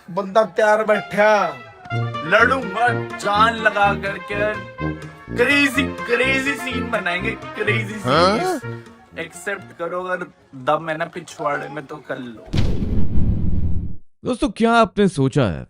बंदा तैयार बैठा, लड़ूंगा जान लगा करके। क्रेजी क्रेजी सीन बनाएंगे, क्रेजी सीन। एक्सेप्ट करो अगर दम है ना पिछवाड़े में तो कर लो। दोस्तों, क्या आपने सोचा है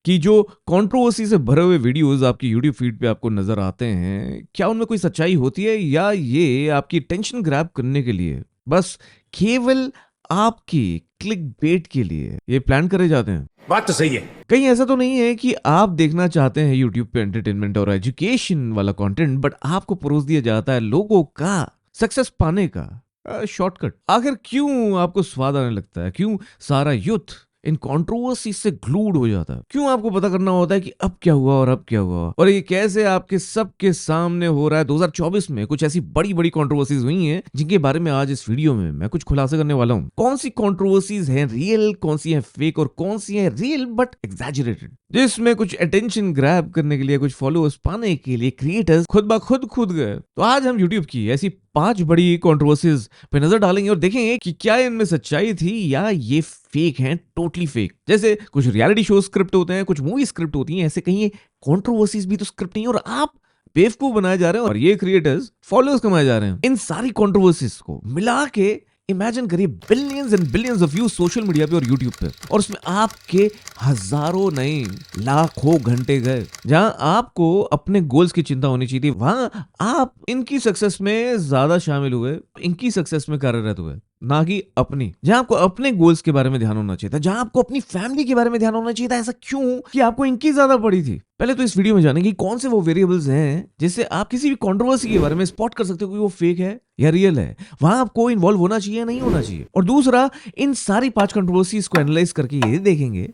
कि जो कंट्रोवर्सी से भरे हुए वीडियोस आपकी YouTube फीड पे आपको नजर आते हैं, क्या उनमें कोई सच्चाई होती है या ये आपकी टेंशन ग्रैब करने के लिए बस केवल आपकी क्लिक बेट के लिए ये प्लान करे जाते हैं? बात तो सही है। कहीं ऐसा तो नहीं है कि आप देखना चाहते हैं YouTube पे एंटरटेनमेंट और एजुकेशन वाला कंटेंट, बट आपको परोस दिया जाता है लोगों का सक्सेस पाने का शॉर्टकट? आखिर क्यों आपको स्वाद आने लगता है? क्यों सारा यूथ इन कंट्रोवर्सी से ग्लूड हो जाता है? क्यों आपको पता करना होता है कि अब क्या हुआ और अब क्या हुआ, और ये कैसे आपके सबके सामने हो रहा है? 2024 में कुछ ऐसी बड़ी बड़ी कंट्रोवर्सीज हुई हैं जिनके बारे में आज इस वीडियो में मैं कुछ खुलासा करने वाला हूं। कौन सी कंट्रोवर्सीज हैं रियल, कौन सी हैं फेक, और कौन सी हैं रियल बट एग्जैजरेटेड, जिसमें कुछ अटेंशन ग्रैब करने के लिए, कुछ फॉलोअर्स पाने के लिए क्रिएटर्स खुद ब खुद कूद गए। तो आज हम यूट्यूब की ऐसी 5 बड़ी कंट्रोवर्सीज पे नजर डालेंगे और देखेंगे कि क्या इनमें सच्चाई थी या ये फेक हैं, टोटली फेक। जैसे कुछ रियलिटी शो स्क्रिप्ट होते हैं, कुछ मूवी स्क्रिप्ट होती हैं, ऐसे कहीं कंट्रोवर्सीज भी तो स्क्रिप्ट नहीं, और आप बेवकूफ बनाए जा रहे हैं और ये क्रिएटर्स फॉलोअर्स कमाए जा रहे हैं। इन सारी कंट्रोवर्सीज को मिला के इमेजिन करिए billions and billions of views social media पे और यूट्यूब पे, और उसमें आपके हजारों नहीं लाखों घंटे गए। जहां आपको अपने गोल्स की चिंता होनी चाहिए थी, वहां आप इनकी सक्सेस में ज्यादा शामिल हुए, इनकी सक्सेस में कार्यरत हुए, ना कि अपनी। जहां आपको अपने गोल्स के बारे में ध्यान होना चाहिए था, जहां आपको अपनी फैमिली के बारे में ध्यान होना चाहिए था, ऐसा क्यों कि आपको इनकी ज्यादा पड़ी थी? पहले तो इस वीडियो में जानेंगे कौन से वो वेरिएबल्स हैं जिससे आप किसी भी कंट्रोवर्सी के बारे में स्पॉट कर सकते हो कि वो फेक है या रियल है। वहां आपको इन्वॉल्व होना चाहिए या नहीं होना चाहिए। और दूसरा, इन सारी 5 कंट्रोवर्सीज को एनालाइज करके ये देखेंगे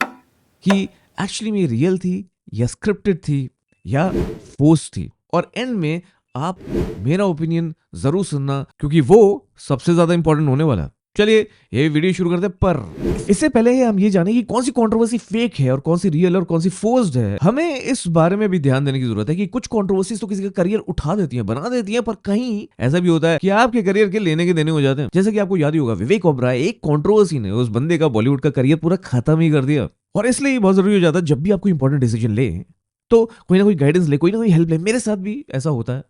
कि एक्चुअली में रियल थी या स्क्रिप्टेड थी या फोर्स थी। और एंड में आप मेरा ओपिनियन जरूर सुनना, क्योंकि वो सबसे ज्यादा इंपॉर्टेंट होने वाला है। चलिए ये वीडियो शुरू करते हैं, पर इससे पहले हम ये जानें कि कौन सी कंट्रोवर्सी फेक है और कौन सी रियल और कौन सी फोर्स्ड है। हमें इस बारे में भी ध्यान देने की जरूरत है कि कुछ कंट्रोवर्सीज तो किसी का करियर उठा देती हैं, बना देती हैं, पर कहीं ऐसा भी होता है कि आपके करियर के लेने के देने हो जाते हैं। जैसे कि आपको याद ही होगा, विवेक ओबराय, एक कंट्रोवर्सी ने उस बंदे का बॉलीवुड का करियर पूरा खत्म ही कर दिया। और इसलिए ये बहुत जरूरी हो जाता है जब भी आपको इंपॉर्टेंट डिसीजन ले तो कोई ना कोई गाइडेंस ले, कोई ना कोई हेल्प ले। मेरे साथ भी ऐसा होता है।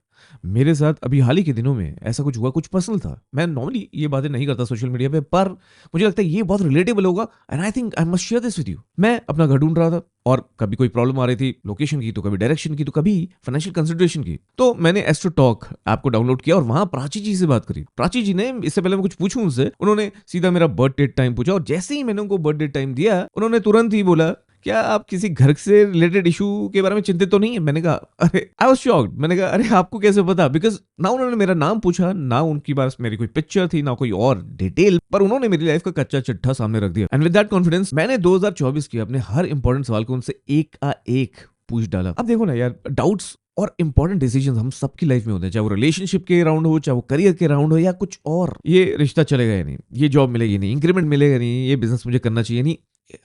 मेरे साथ अभी हाल ही के दिनों में ऐसा कुछ हुआ, कुछ पर्सनल था। मैं नॉर्मली ये बातें नहीं करता सोशल मीडिया पे, पर मुझे लगता है ये बहुत रिलेटेबल होगा and I think I must share this with you. मैं अपना घर ढूंढ रहा था और कभी कोई प्रॉब्लम आ रही थी लोकेशन की, तो कभी डायरेक्शन की, तो कभी फाइनेंशियल कंसिडरेशन की। तो मैंने एस्ट्रो टॉक ऐप को डाउनलोड किया और वहां प्राची जी से बात करी। प्राची जी ने, इससे पहले मैं कुछ पूछूं उनसे, उन्होंने सीधा मेरा बर्थ डेट टाइम पूछा, और जैसे ही मैंने उनको बर्थ डेट टाइम दिया, उन्होंने तुरंत ही बोला, क्या आप किसी घर से रिलेटेड इशू के बारे में चिंतित तो नहीं है? मैंने कहा अरे, आई वाज शॉक्ड। मैंने कहा अरे आपको कैसे पता? बिकॉज ना उन्होंने मेरा नाम पूछा, ना उनकी पास मेरी कोई पिक्चर थी, ना कोई और डिटेल, पर उन्होंने मेरी लाइफ का कच्चा चिट्ठा सामने रख दिया। एंड विद दैट कॉन्फिडेंस मैंने 2024 के अपने हर इंपॉर्टेंट सवाल को उनसे एक पूछ डाला। अब देखो ना यार, डाउट्स और इंपॉर्टेंट डिसीजन हम सबकी लाइफ में होते हैं, चाहे वो रिलेशनशिप के राउंड हो, चाहे वो करियर के राउंड हो, या कुछ और। ये रिश्ता चलेगा या नहीं, ये जॉब मिलेगी नहीं, इंक्रीमेंट मिलेगा नहीं, ये बिजनेस मुझे करना चाहिए नहीं,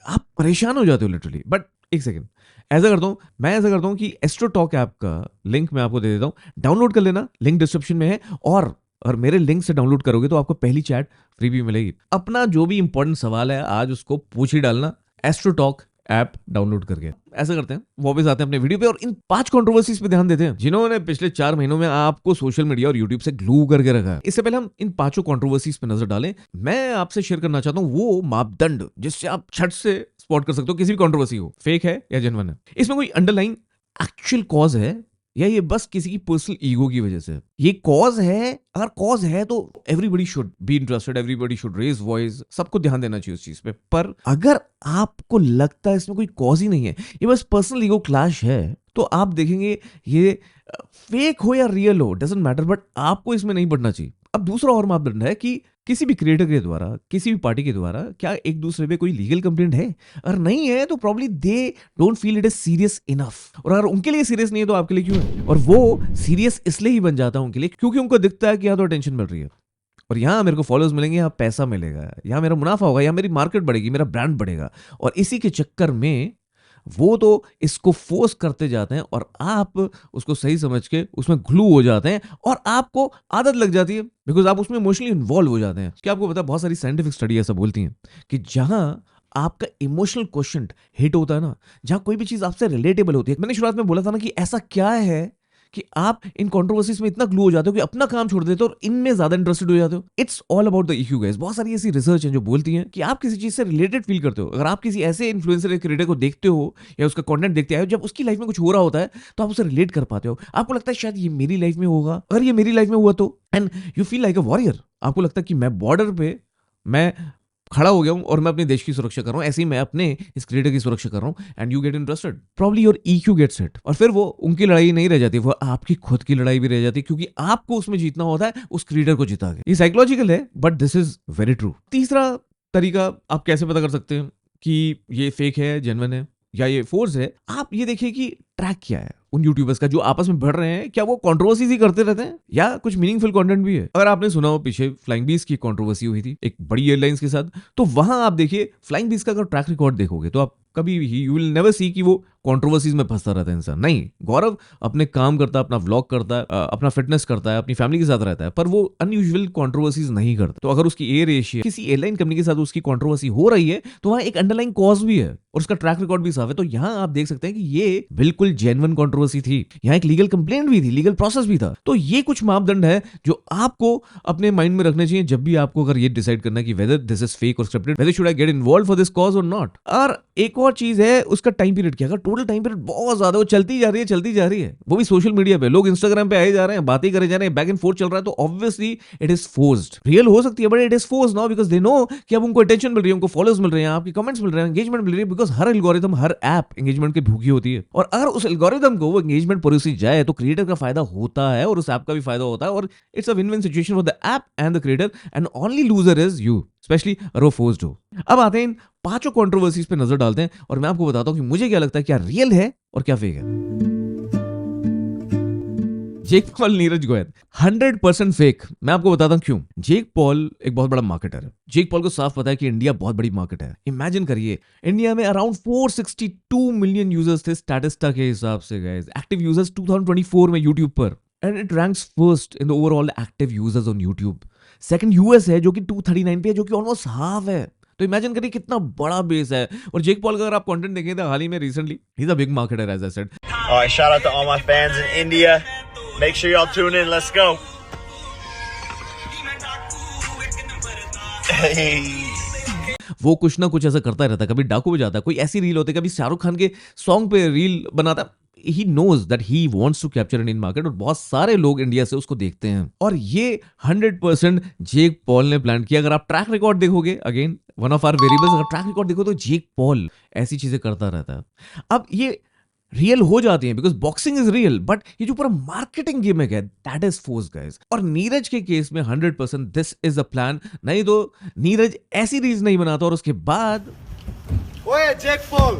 आप परेशान हो जाते हो लिटरली। बट एक सेकंड, ऐसा करता हूं मैं कि एस्ट्रो टॉक ऐप का लिंक मैं आपको दे देता हूं, डाउनलोड कर लेना, लिंक डिस्क्रिप्शन में है। और मेरे लिंक से डाउनलोड करोगे तो आपको पहली चैट फ्री भी मिलेगी। अपना जो भी इंपॉर्टेंट सवाल है आज उसको पूछ ही डालना एस्ट्रो टॉक ऐप डाउनलोड करके। ऐसा करते हैं, वापस आते हैं अपने वीडियो पे और इन 5 कंट्रोवर्सीज पे ध्यान देते हैं जिन्होंने पिछले 4 महीनों में आपको सोशल मीडिया और यूट्यूब से ग्लू करके रखा है। इससे पहले हम इन 5 कंट्रोवर्सीज पे नजर डालें, मैं आपसे शेयर करना चाहता हूं वो मापदंड जिससे आप छट से स्पॉट कर सकते हो किसी भी कंट्रोवर्सी को, फेक है या जेन्युइन है। इसमें कोई अंडरलाइन एक्चुअल कॉज है या ये बस किसी की पर्सनल ईगो की वजह से? ये कॉज है, अगर कॉज है तो everybody should be interested, everybody should raise voice, सबको ध्यान देना चाहिए उस चीज पे। पर अगर आपको लगता है इसमें कोई कॉज ही नहीं है, ये बस पर्सनल ईगो क्लैश है, तो आप देखेंगे ये फेक हो या रियल हो डजंट मैटर, बट आपको इसमें नहीं बढ़ना चाहिए। अब दूसरा और मापदंड है कि किसी भी क्रिएटर के द्वारा, किसी भी पार्टी के द्वारा क्या एक दूसरे पे कोई लीगल कंप्लेंट है? अगर नहीं है तो probably they don't feel it is serious enough, और अगर उनके लिए सीरियस नहीं है तो आपके लिए क्यों है? और वो सीरियस इसलिए ही बन जाता है उनके लिए क्योंकि उनको दिखता है कि यहाँ तो अटेंशन मिल रही है, और यहाँ मेरे को फॉलोअर्स मिलेंगे, यहाँ पैसा मिलेगा, यहाँ मेरा मुनाफा होगा, यहाँ मेरी मार्केट बढ़ेगी, मेरा ब्रांड बढ़ेगा। और इसी के चक्कर में वो तो इसको फोर्स करते जाते हैं और आप उसको सही समझ के उसमें ग्लू हो जाते हैं और आपको आदत लग जाती है बिकॉज आप उसमें इमोशनली इन्वॉल्व हो जाते हैं। क्या आपको पता है बहुत सारी साइंटिफिक स्टडी ऐसा बोलती हैं कि जहां आपका इमोशनल क्वेश्चन हिट होता है ना, जहां कोई भी चीज आपसे रिलेटेबल होती है। मैंने शुरुआत में बोला था ना कि ऐसा क्या है कि आप इन कंट्रोवर्सीज में इतना ग्लू हो जाते हो कि अपना काम छोड़ देते हो और इनमें ज्यादा इंटरेस्टेड हो जाते हो। It's all about the issue guys. बहुत सारी ऐसी रिसर्च है जो बोलती है कि आप किसी चीज से रिलेटेड फील करते हो। अगर आप किसी ऐसे इन्फ्लुएंसर या क्रिएटर को देखते हो या उसका कंटेंट देखते आए हो, जब उसकी लाइफ में कुछ हो रहा होता है तो आप उसे रिलेट कर पाते हो। आपको लगता है शायद ये मेरी लाइफ में होगा, अगर ये मेरी लाइफ में हुआ तो, and you feel like a warrior. आपको लगता है कि मैं बॉर्डर पे मैं खड़ा हो गया हूं और मैं अपने देश की सुरक्षा कर रहा हूं, ऐसे ही मैं अपने इस क्रिएटर की सुरक्षा कर रहा हूं। And you get interested, probably your EQ gets hit. और फिर वो उनकी लड़ाई नहीं रह जाती, वो आपकी खुद की लड़ाई भी रह जाती है, क्योंकि आपको उसमें जीतना होता है उस क्रिएटर को जिता के। ये साइकोलॉजिकल है but this is very true. तीसरा तरीका आप कैसे पता कर सकते हैं कि ये फेक है, जेन्युइन है या ये फोर्स है? आप ये देखिए कि ट्रैक क्या है उन यूट्यूबर्स का जो आपस में बढ़ रहे हैं। क्या वो कंट्रोवर्सीज ही करते रहते हैं या कुछ मीनिंगफुल कंटेंट भी है? अगर आपने सुना हो पीछे फ्लाइंग बीस्ट की कंट्रोवर्सी हुई थी एक बड़ी एयरलाइंस के साथ, तो वहां आप देखिए फ्लाइंग बीस्ट का अगर ट्रैक रिकॉर्ड देखोगे तो आप कभी भी यू विल नेवर सी कि वो कंट्रोवर्सीज में फंसता रहता है इंसान। नहीं, गौरव अपने काम करता है, अपना व्लॉग करता है, अपना फिटनेस करता है, अपनी फैमिली के साथ रहता है, पर वो अनयूजुअल कंट्रोवर्सीज नहीं करता। तो अगर उसकी एयर एशिया किसी एयरलाइन कंपनी के साथ उसकी कंट्रोवर्सी हो रही है तो वहां एक अंडरलाइन कॉज भी है और उसका ट्रैक रिकॉर्ड भी साफ है। तो यहां आप देख सकते हैं कि ये बिल्कुल जेन्युइन कंट्रोवर्सी थी, यहाँ एक लीगल कंप्लेंट भी थी, लीगल प्रोसेस भी था। तो ये कुछ मापदंड है जो आपको अपने माइंड में रखने चाहिए जब भी आपको अगर ये डिसाइड करना है कि वेदर दिस इज फेक और scripted, weather should I get involve for this cause और नॉट। और एक और चीज है उसका टाइम पीरियड क्या। अगर टोटल टाइम पीरियड बहुत ज्यादा, वो चलती जा रही है, वो भी सोशल मीडिया पे, लोग इंस्टाग्राम पे आए जा रहे हैं, बातें करे जा रहे हैं, बैक एंड फोर्थ चल रहा है, तो obviously it is forced. Real हो सकती है but it is forced now because they know कि अब उनको अटेंशन मिल रही है, उनको फॉलोअर्स मिल रहे हैं, आपके कमेंट्स मिल रहे हैं, एंगेजमेंट मिल रही है, because her algorithm, her app engagement की भूखी होती है। और अगर उस एल्गोरिथम को वो एंगेजमेंट परोसी जाए तो क्रिएटर का फायदा होता है और उस ऐप का भी फायदा होता है, और it's a win win situation for the app and the creator, and only loser is you, specially अगर वो फोर्स्ड हो। अब आते हैं इन पांचों कंट्रोवर्सीज पे नजर डालते हैं और मैं आपको बताता हूं कि मुझे क्या लगता है क्या रियल है और क्या फेक है। Jake Paul, Neeraj Goyal 100% fake. मैं आपको बताता हूं क्यों। जेक पॉल एक बहुत बड़ा मार्केटर है। जेक पॉल को साफ पता है कि इंडिया बहुत बड़ी मार्केट है। इमेजिन करिए, इंडिया में अराउंड 462 मिलियन यूजर्स थे स्टैटिस्टा के हिसाब से गाइस, एक्टिव यूजर्स 2024 में यूट्यूब पर, and it ranks first in the overall active users on YouTube. Second US है जो कि 239 पे है, जो कि ऑलमोस्ट हाफ है। तो इमेजिन करिए कितना बड़ा बेस है। और जेक पॉल का अगर आप कंटेंट देखें तो हाल ही में recently, he is a big marketer as I said. Alright, shout out to all my fans in India. Make sure y'all tune in. Let's go. वो कुछ ना कुछ ऐसा करता रहता है, कभी डाकू पे जाता है, कोई ऐसी रील होती है, कभी शाहरुख खान के सॉन्ग पे रील बनाता है। He knows that he wants to capture Indian market, और बहुत सारे लोग इंडिया से उसको देखते हैं। और ये 100% जेक पॉल ने प्लान किया। अगर आप ट्रैक रिकॉर्ड देखोगे, again one of our variables, अगर ट्रैक रिकॉर्ड देखो तो जेक पॉल ऐसी चीजें करता रहता है। अब ये रियल हो जाती है because boxing is real, but ये जो पूरा मार्केटिंग गेम है दैट इज फोर्स गाइस। और नीरज के केस में 100% दिस इज अ प्लान। नहीं तो नीरज ऐसी रील्स नहीं बनाता और उसके बाद Oye, Jake Paul,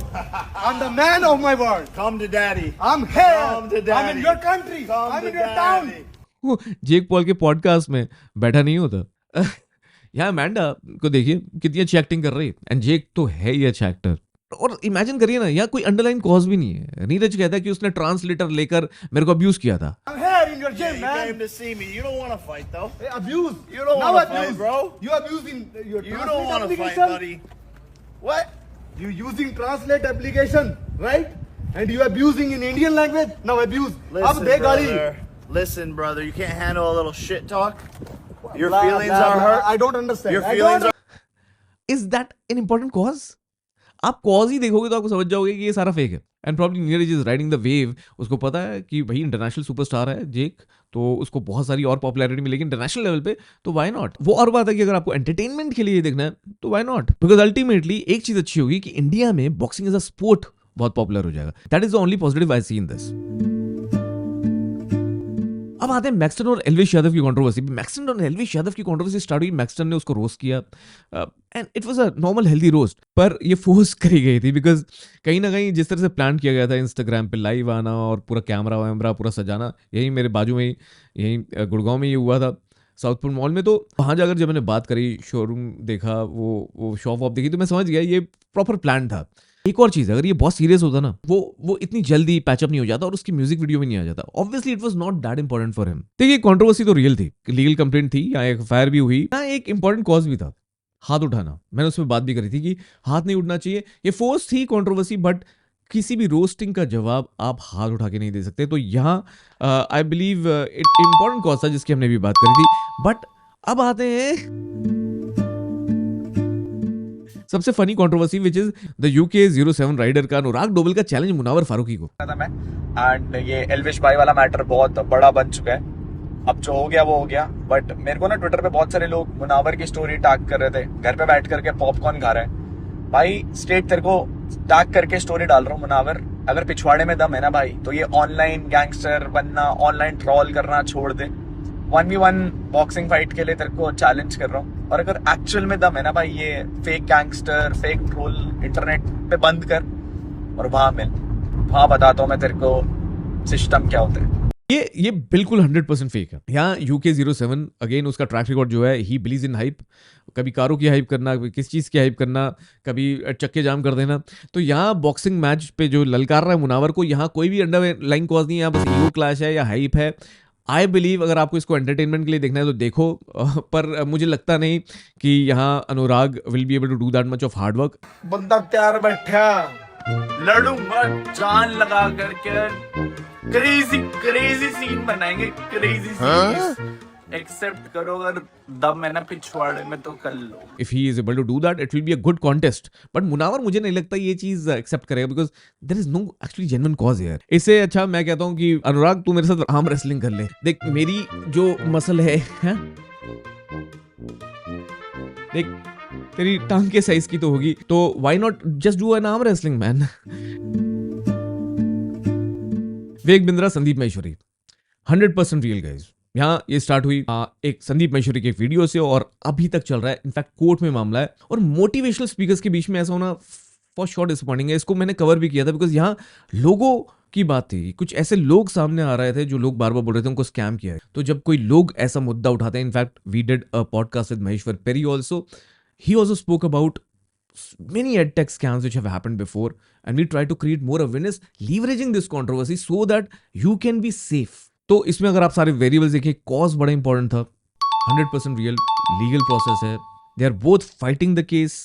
I'm the man of my word. Come to daddy. I'm here. Come to I'm daddy. in your country. Come I'm to in your town. daddy. वो Jake Paul के podcast में बैठा नहीं होता। यहाँ Amanda को देखिए कितनी अच्छी एक्टिंग कर रही है, एंड जेक तो है ही अच्छा एक्टर। और इमेजिन करिए ना, यहाँ कोई अंडरलाइन कॉज भी नहीं है। नीरज कहता है कि उसने ट्रांसलेटर लेकर मेरे को अब्यूज किया था। I'm here in your Yeah, gym, you man. came to see me. You don't want to fight though. Hey, abuse. You don't Now wanna abuse. fight, bro. You abusing your You translate don't want to fight, application. buddy. What? You using translate application, right? And you abusing in Indian language. Now abuse. Ab de gali. Listen, brother. You can't handle a little shit talk. Your Blah, feelings blah, are blah. hurt. I don't understand. Your I feelings don't are. Is that an important cause? आप cause he देखोगे तो आपको समझ जाओगे कि ये सारा fake है। And probably Neeraj is riding the wave. उसको पता है कि भाई इंटरनेशनल सुपरस्टार है जेक, तो उसको बहुत सारी और पॉपुलैरिटी मिलेगी इंटरनेशनल लेवल पे, तो व्हाई नॉट। वो और बात है कि अगर आपको एंटरटेनमेंट के लिए देखना है तो व्हाई नॉट, बिकॉज अल्टीमेटली एक चीज अच्छी होगी कि इंडिया में बॉक्सिंग एज अ स्पोर्ट बहुत पॉपुलर हो जाएगा। That is the only positive I see in this. अब आते हैं मैक्सटन और एल्विश यादव की कंट्रोवर्सी। मैक्सटन और एल्विश यादव की कंट्रोवर्सी स्टार्ट हुई, मैक्सटन ने उसको रोस्ट किया, and it was a normal healthy roast, पर ये फोर्स करी गई थी बिकॉज कहीं ना कहीं जिस तरह से प्लान किया गया था इंस्टाग्राम पे लाइव आना और पूरा कैमरा वैमरा पूरा सजाना, यही मेरे बाजू में ही, यही गुड़गांव में ये हुआ था साउथपुर मॉल में। तो वहाँ जाकर जब मैंने बात करी, शोरूम देखा, वो शॉप वॉप देखी, तो मैं समझ गया ये प्रॉपर प्लान था। एक और चीज, अगर ये बहुत सीरियस होता ना, वो इतनी जल्दी पैचअप नहीं हो जाता और उसकी म्यूजिक वीडियो में नहीं आ जाता। Obviously it was not that important for him. देखिए कंट्रोवर्सी तो रियल थी, लीगल कंप्लेंट थी, यहाँ एक फायर भी हुई, यहाँ एक इंपॉर्टेंट कॉज भी था। हाथ उठाना, मैंने उसमें बात भी करी थी कि हाथ नहीं उठना चाहिए, ये फोर्स थी कंट्रोवर्सी, बट किसी भी रोस्टिंग का जवाब आप हाथ उठा के नहीं दे सकते। तो यहाँ I believe it important cause था जिसकी हमने भी बात करी थी। बट अब आते हैं सबसे funny controversy which is the UK 07 rider का अनुराग डोबल का चैलेंज मुनावर फारूकी को। था मैं एंड ये एल्विश भाई वाला मैटर बहुत बड़ा बन चुका है। अब जो हो गया वो हो गया, बट मेरे को ना ट्विटर पे बहुत सारे लोग मुनावर की स्टोरी टैग कर रहे थे, घर पे बैठ करके पॉपकॉर्न खा रहे हैं। भाई स्टेट तेरे को टैग करके स्टोरी डाल रहा हूँ, मुनावर अगर पिछवाड़े में दम है ना भाई, तो ये ऑनलाइन गैंगस्टर बनना, ऑनलाइन ट्रॉल करना छोड़ दे। 1v1 बॉक्सिंग फाइट के लिए तेरे को चैलेंज कर रहा हूँ, और अगर एक्चुअल में दम है ना भाई, ये fake gangster fake troll internet पे बंद कर और वहां मिल, वहां बताता हूँ मैं तेरे को सिस्टम क्या होता है। ये बिल्कुल 100% फेक है। यहाँ UK 07 अगेन उसका ट्रैक रिकॉर्ड जो है, ही बिलीव इन हाइप, कभी कारों की हाइप करना, कभी किस चीज़ की हाइप करना, कभी चक्के जाम कर देना। तो यहाँ बॉक्सिंग मैच पे जो ललकार रहा है मुनावर को, यहाँ कोई भी अंडरलाइन कॉज नहीं है, बस ईगो क्लैश है या हाइप है। आई बिलीव अगर आपको इसको एंटरटेनमेंट के लिए देखना है तो देखो, पर मुझे लगता नहीं कि यहाँ Anurag will be able to do that much of hard work. बंदा तैयार बैठा, लड़ूंगा जान लगा करके, क्रेजी क्रेजी सीन बनाएंगे, क्रेजी सीन। एक्सेप्ट करो अगर दम है ना पिछवाड़े में तो कर लो। If he is able to do that, it will be a good contest. But Munawar मुझे नहीं लगता ये चीज एक्सेप्ट करेगा, because there is no actually genuine cause here. इससे अच्छा मैं कहता हूँ कि अनुराग तू मेरे साथ आर्म रेसलिंग कर ले। देख मेरी जो मसल है, देख तेरी टांग के साइज की तो होगी, तो why not just do an arm wrestling man. Vivek Bindra Sandeep Maheshwari 100% real guys. यहाँ ये स्टार्ट हुई एक संदीप महेश्वरी के वीडियो से और अभी तक चल रहा है। इनफैक्ट कोर्ट में मामला है, और मोटिवेशनल स्पीकर्स के बीच में ऐसा होना फॉर श्योर डिसअपॉइंटिंग है। इसको मैंने कवर भी किया था, बिकॉज यहाँ लोगों की बात थी, कुछ ऐसे लोग सामने आ रहे थे जो लोग बार बार बोल रहे थे उनको स्कैम किया है। तो जब कोई लोग ऐसा मुद्दा उठाते हैं, in fact we did a podcast with Maheshwar Peri also, he also spoke about many edtech scams which have happened before, and we try to create more awareness leveraging this controversy so that you can be safe. तो इसमें अगर आप सारे variables देखिए, cause बड़ा important था, 100% real legal process है। They are both fighting the case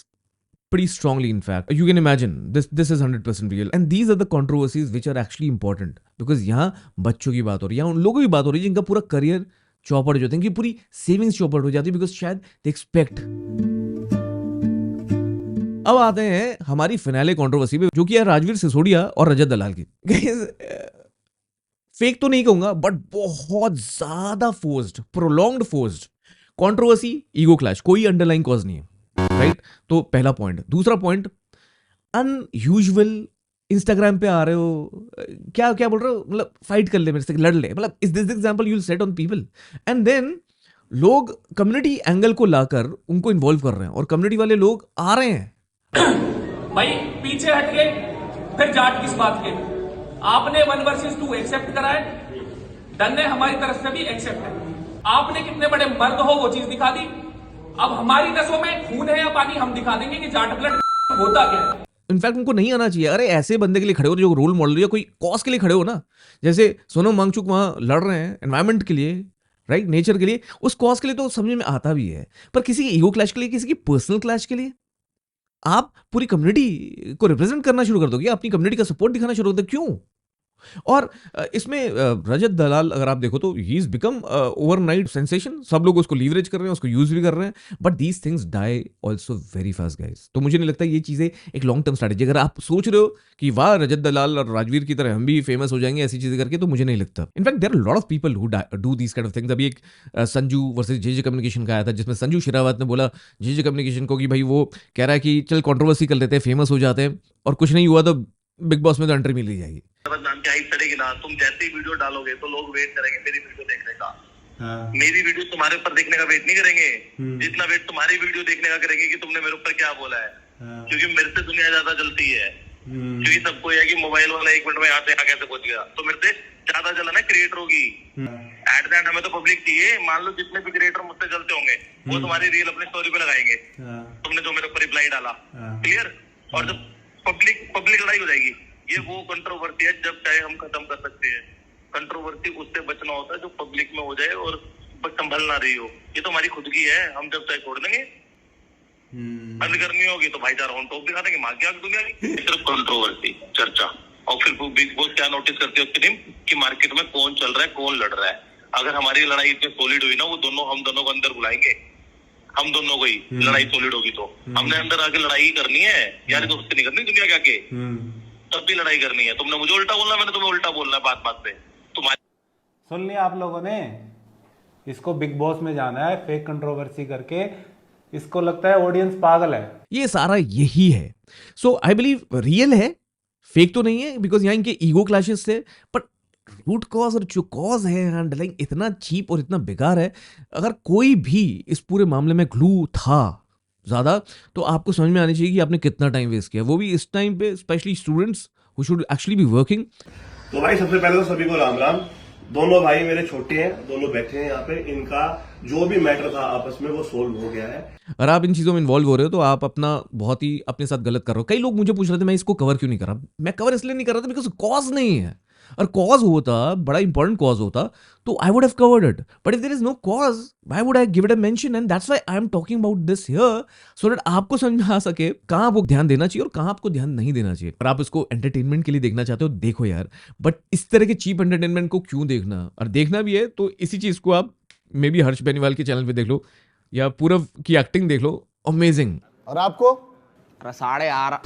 pretty strongly. In fact, you can imagine this is 100% real, and these are the controversies which are actually important, because यहाँ बच्चों की बात हो रही है, यहाँ उन लोगों की बात हो रही है जिनका पूरा करियर चौपट हो जाता है, इनकी पूरी सेविंग्स चौपट हो जाती है, बिकॉज शायद दे एक्सपेक्ट। अब आते हैं हमारी फिनाले कंट्रोवर्सी पे, जो कि है राजवीर सिसोदिया और रजत दलाल की। फेक तो नहीं कहूंगा, बट बहुत ज्यादा forced, prolonged forced controversy, ego clash, कोई अंडरलाइन कॉज नहीं है, राइट? तो पहला पॉइंट। दूसरा पॉइंट, अनयूजुअल इंस्टाग्राम पे आ रहे हो, क्या क्या बोल रहे हो, मतलब फाइट कर ले मेरे से, लड़ ले, मतलब is this example you will set on people, and then लोग कम्युनिटी एंगल को लाकर उनको इन्वॉल्व कर रहे हैं, और कम्युनिटी वाले लोग आ रहे हैं। भाई पीछे हट गए, फिर जाट किस बात के? आपने 1 वर्सेस 2 एक्सेप्ट करा है, डन है, हमारी तरफ से भी एक्सेप्ट है। आपने कितने बड़े मर्द हो वो चीज दिखा दी। अब हमारी नसों में खून है या पानी, हम दिखा देंगे कि जाट ब्लड होता क्या है। इनफैक्ट उनको नहीं आना चाहिए। अरे ऐसे बंदे के लिए खड़े हो जो रोल मॉडल या कोई कॉज के लिए खड़े हो ना, जैसे सोनम वांगचुक वहां लड़ रहे हैं एनवायरमेंट के लिए, राइट, नेचर के लिए, उस कॉज के लिए तो समझ में आता भी है। पर किसी की ईगो क्लैश के लिए, किसी की पर्सनल क्लैश के लिए आप पूरी कम्युनिटी को रिप्रेजेंट करना शुरू कर दोगे, अपनी कम्युनिटी का सपोर्ट दिखाना शुरू कर दोगे, क्यों? और इसमें रजत दलाल अगर आप देखो तो he is become overnight sensation, सब लोग उसको लीवरेज कर रहे हैं, उसको यूज भी कर रहे हैं, but these things die also very fast guys. तो मुझे नहीं लगता ये चीजें एक लॉन्ग टर्म स्ट्रैटेजी, अगर आप सोच रहे हो कि वाह रजत दलाल और राजवीर की तरह हम भी फेमस हो जाएंगे ऐसी चीजें करके, तो मुझे नहीं लगता। In fact there are lot of people who do these kind of things. अभी एक संजू वर्सेस जेजे कम्युनिकेशन का आया था, जिसमें संजू शिरावत ने बोला जेजे कम्युनिकेशन को कि भाई वो कह रहा है कि चल कंट्रोवर्सी कर लेते हैं, फेमस हो जाते हैं, और कुछ नहीं हुआ तो बिग बॉस में तो एंट्री मिल ही जाएगी। नाम की हाइप चढ़ेगी ना, तुम जैसे ही वीडियो डालोगे तो लोग वेट करेंगे मेरी वीडियो देखने का। मेरी वीडियो तुम्हारे ऊपर देखने का वेट नहीं करेंगे, जितना वेट तुम्हारी वीडियो देखने का करेंगे कि तुमने मेरे ऊपर क्या बोला है। क्योंकि मेरे से दुनिया ज्यादा चलती है, क्योंकि सबको यह कि मोबाइल वाला 1 मिनट में यहाँ से यहाँ कैसे पहुंच गया, तो मेरे से ज्यादा चला ना क्रिएटर होगी। एट द एंड हमें तो पब्लिक चाहिए। मान लो जितने भी क्रिएटर मुझसे चलते होंगे वो तुम्हारी रील अपनी स्टोरी पे लगाएंगे, तुमने जो मेरे ऊपर रिप्लाई डाला, क्लियर। और जब पब्लिक लड़ाई हो जाएगी, ये वो कंट्रोवर्सी है जब चाहे हम खत्म कर सकते हैं। कंट्रोवर्सी उससे बचना होता है जो पब्लिक में हो जाए और संभल ना रही हो। ये तो हमारी खुद की है, हम जब चाहे छोड़ देंगे। बंद करनी होगी तो भाईचारा ऑन टॉप दिखा देंगे, मार के आगे दुनिया की। सिर्फ कंट्रोवर्सी, चर्चा, और फिर बिग बॉस क्या नोटिस करती है उसकी टीम कि मार्केट में कौन चल रहा है, कौन लड़ रहा है। अगर हमारी लड़ाई इतनी सॉलिड हुई ना, वो दोनों, हम दोनों को अंदर बुलाएंगे, हम दोनों को ही लड़ाई सॉलिड होगी तो हमने अंदर आके लड़ाई ही करनी है, यार दोस्ती नहीं करनी दुनिया के आके, तब भी लड़ाई करनी है। तुमने मुझे उल्टा बोलना, मैंने तुम्हें उल्टा बोलना है, बात बात पे तुम्हारी। सुन लिया आप लोगों ने, इसको बिग बॉस में जाना है फेक कंट्रोवर्सी करके। इसको लगता है ऑडियंस पागल है। ये सारा यही है। सो आई बिलीव रियल है, फेक तो नहीं है, बिकॉज यहाँ इनके ईगो क्लैशेस थे, बट रूट कॉज और जो कॉज है अंडरलाइन इतना चीप और इतना बेकार है। अगर कोई भी इस पूरे मामले में ग्लू था ज्यादा, तो आपको समझ में आनी चाहिए कि आपने कितना टाइम वेस्ट किया, वो भी इस टाइम पे, specially students who should actually be working. तो भाई सबसे पहले तो सभी को राम राम। दोनों भाई मेरे छोटे हैं, दोनों बैठे हैं यहाँ पे, इनका जो भी मैटर था आपस में वो सोल्व हो गया है। अगर आप इन चीजों में इन्वॉल्व हो रहे हो तो आप अपना बहुत ही अपने साथ गलत कर रहे हो। कई लोग मुझे पूछ रहे थे मैं इसको कवर क्यों नहीं कर रहा। मैं कवर इसलिए नहीं कर रहा था बिकॉज कॉज नहीं है। और कॉज होता, बड़ा इंपॉर्टेंट कॉज होता, तो I would have covered it. But if there is no cause, why would I give it a mention? And that's why I am talking about this here, so that आपको समझ में आ सके कहां आपको ध्यान देना चाहिए और कहां आपको ध्यान नहीं देना चाहिए। और आप इसको एंटरटेनमेंट के लिए देखना चाहते हो, देखो यार, बट इस तरह के चीप एंटरटेनमेंट को क्यों देखना? और देखना भी है तो इसी चीज को आप मे बी हर्ष बेनीवाल के चैनल पे देख लो या पूरव की एक्टिंग देख लो, अमेजिंग। और आपको? अरे 11:30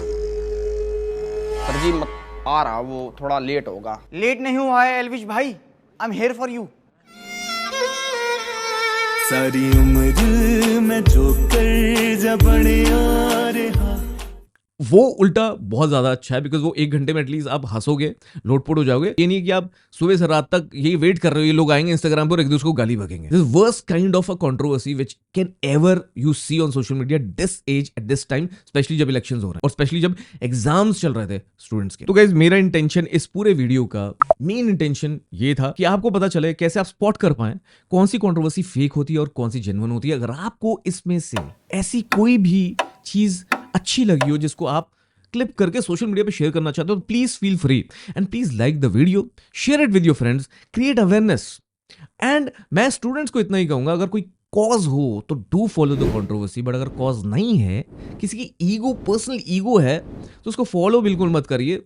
सर जी, मत आ रहा, वो थोड़ा लेट होगा। लेट नहीं हुआ है एल्विश भाई, I am here for you. सारी उम्र मैं जो कर जा बड़े आ वो उल्टा बहुत ज्यादा अच्छा है, बिकॉज वो 1 घंटे में एटलीस्ट आप हंसोगे, लोटपोट हो जाओगे। ये नहीं है कि आप सुबह से रात तक यही वेट कर रहे हो ये लोग आएंगे इंस्टाग्राम पर एक दूसरे को गाली बकेंगे। This worst kind of a controversy which can ever you see on social media this age at this time, especially जब इलेक्शंस हो रहे हैं और स्पेशली जब एग्जाम्स चल रहे थे स्टूडेंट्स के। तो गाइस, मेरा इंटेंशन इस पूरे वीडियो का मेन इंटेंशन ये था कि आपको पता चले कैसे आप स्पॉट कर पाए कौन सी कंट्रोवर्सी फेक होती है और कौन सी जेन्युइन होती है। अगर आपको इसमें से ऐसी कोई भी चीज अच्छी लगी हो जिसको आप क्लिप करके सोशल मीडिया पे शेयर करना चाहते हो, तो please feel free and please like the video, share it with your friends, create awareness. And मैं स्टूडेंट्स को इतना ही कहूंगा, अगर कोई कॉज हो तो do follow the controversy, but अगर कॉज नहीं है, किसी की ईगो, पर्सनल ईगो है, तो उसको फॉलो बिल्कुल मत करिए।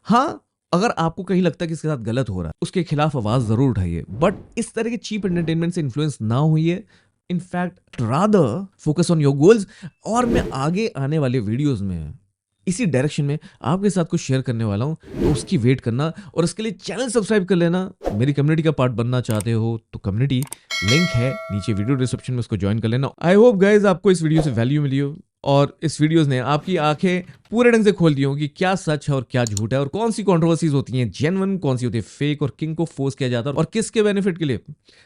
हाँ, अगर आपको कहीं लगता है कि इसके साथ गलत हो रहा है, उसके खिलाफ आवाज जरूर उठाइए, बट इस तरह के चीप एंटरटेनमेंट से इन्फ्लुएंस ना होइए। In fact rather focus on your goals. और मैं आगे आने वाले वीडियोस में इसी डायरेक्शन में आपके साथ कुछ शेयर करने वाला हूं, तो उसकी वेट करना और उसके लिए चैनल सब्सक्राइब कर लेना। मेरी कम्युनिटी का पार्ट बनना चाहते हो तो कम्युनिटी लिंक है नीचे वीडियो डिस्क्रिप्शन में, उसको ज्वाइन कर लेना। आई होप गाइज आपको इस वीडियो से वैल्यू मिली हो और इस वीडियोस ने आपकी आंखें पूरे ढंग से खोल दी हो कि क्या सच है और क्या झूठ है, और कौन सी कंट्रोवर्सीज होती हैं जेन्युइन, कौन सी होती है फेक, और किंग को फोर्स किया जाता है और किसके बेनिफिट के लिए।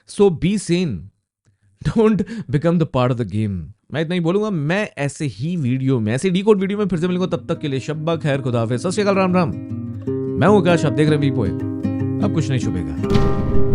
So be sane, don't become the part of the game. मैं इतना ही बोलूंगा। मैं ऐसे ही वीडियो में, ऐसे डीकोड वीडियो में फिर से मिलूंगा। तब तक के लिए शब्बा खैर, खुदा हाफिज़, सत श्री अकाल, राम राम। मैं हूं आकाश, आप देख रहे हैं बी पॉइंट। अब कुछ नहीं छुपेगा।